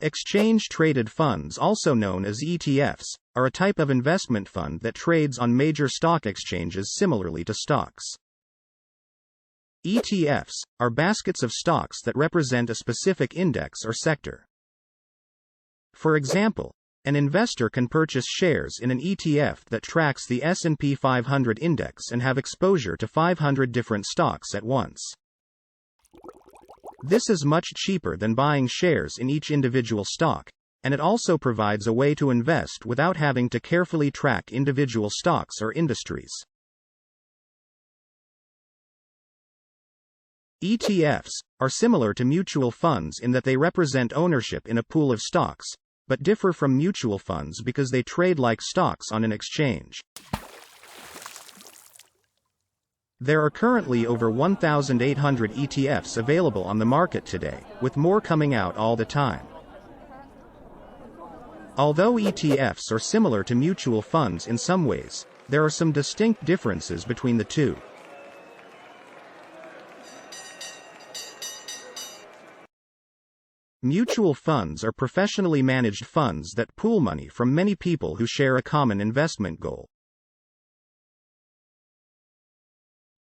Exchange-traded funds, also known as ETFs, are a type of investment fund that trades on major stock exchanges similarly to stocks. ETFs are baskets of stocks that represent a specific index or sector. For example, an investor can purchase shares in an ETF that tracks the S&P 500 index and have exposure to 500 different stocks at once. This is much cheaper than buying shares in each individual stock, and it also provides a way to invest without having to carefully track individual stocks or industries. ETFs are similar to mutual funds in that they represent ownership in a pool of stocks, but differ from mutual funds because they trade like stocks on an exchange. There are currently over 1,800 ETFs available on the market today, with more coming out all the time. Although ETFs are similar to mutual funds in some ways, there are some distinct differences between the two. Mutual funds are professionally managed funds that pool money from many people who share a common investment goal.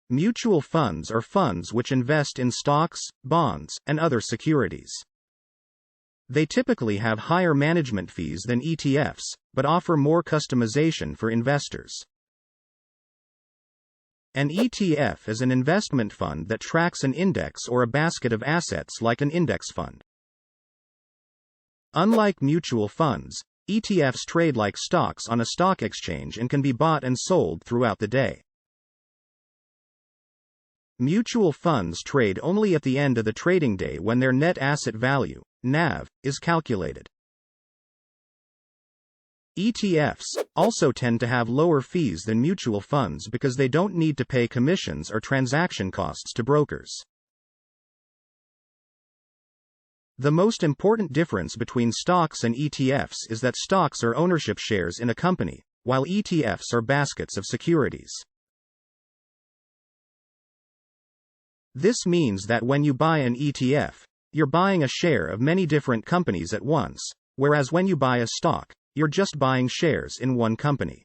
Mutual funds are funds which invest in stocks, bonds, and other securities. They typically have higher management fees than ETFs, but offer more customization for investors. An ETF is an investment fund that tracks an index or a basket of assets like an index fund. Unlike mutual funds, ETFs trade like stocks on a stock exchange and can be bought and sold throughout the day. Mutual funds trade only at the end of the trading day when their net asset value, NAV, is calculated. ETFs also tend to have lower fees than mutual funds because they don't need to pay commissions or transaction costs to brokers. The most important difference between stocks and ETFs is that stocks are ownership shares in a company, while ETFs are baskets of securities. This means that when you buy an ETF, you're buying a share of many different companies at once, whereas when you buy a stock, you're just buying shares in one company.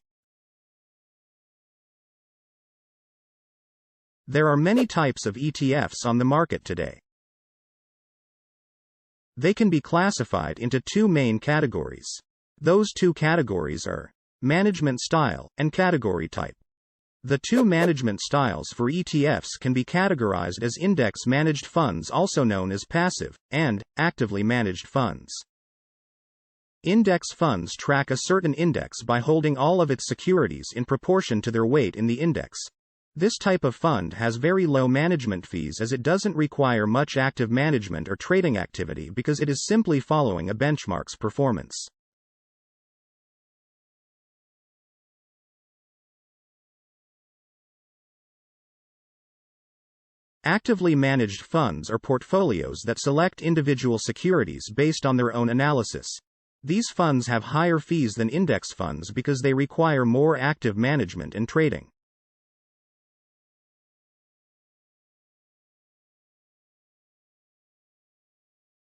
There are many types of ETFs on the market today. They can be classified into two main categories. Those two categories are management style and category type. The two management styles for ETFs can be categorized as index-managed funds, also known as passive, and actively managed funds. Index funds track a certain index by holding all of its securities in proportion to their weight in the index. This type of fund has very low management fees as it doesn't require much active management or trading activity because it is simply following a benchmark's performance. Actively managed funds are portfolios that select individual securities based on their own analysis. These funds have higher fees than index funds because they require more active management and trading.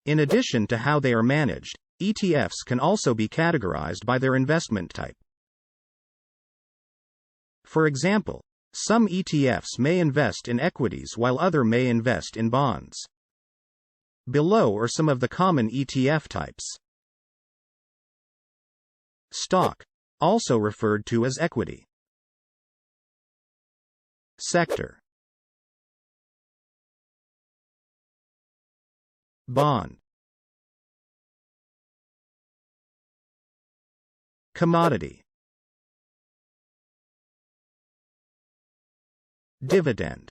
In addition to how they are managed, ETFs can also be categorized by their investment type. For example, some ETFs may invest in equities while others may invest in bonds. Below are some of the common ETF types. Stock, also referred to as equity. Sector. Bond. Commodity. Dividend.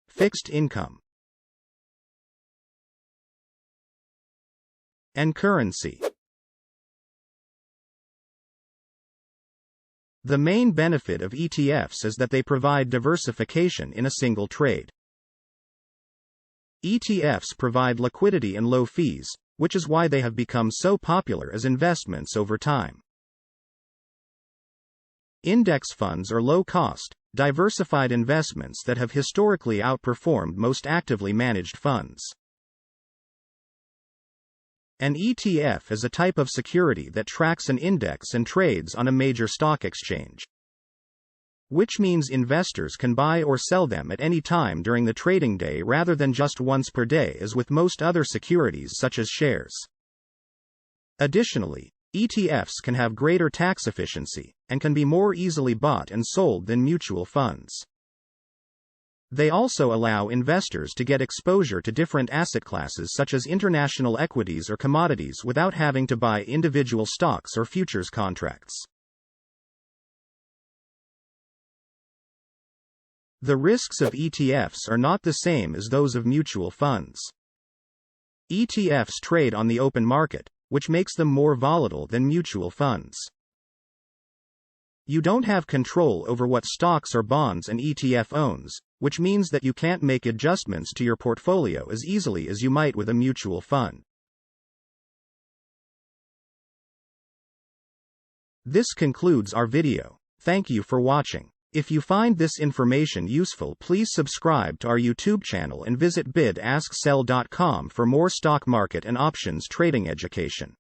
Fixed income. And currency. The main benefit of ETFs is that they provide diversification in a single trade. ETFs provide liquidity and low fees, which is why they have become so popular as investments over time. Index funds are low cost, diversified investments that have historically outperformed most actively managed funds. An ETF is a type of security that tracks an index and trades on a major stock exchange, which means investors can buy or sell them at any time during the trading day rather than just once per day as with most other securities such as shares. Additionally, ETFs can have greater tax efficiency, and can be more easily bought and sold than mutual funds. They also allow investors to get exposure to different asset classes such as international equities or commodities without having to buy individual stocks or futures contracts. The risks of ETFs are not the same as those of mutual funds. ETFs trade on the open market, which makes them more volatile than mutual funds. You don't have control over what stocks or bonds an ETF owns, which means that you can't make adjustments to your portfolio as easily as you might with a mutual fund. This concludes our video. Thank you for watching. If you find this information useful, please subscribe to our YouTube channel and visit Bidasksell.com for more stock market and options trading education.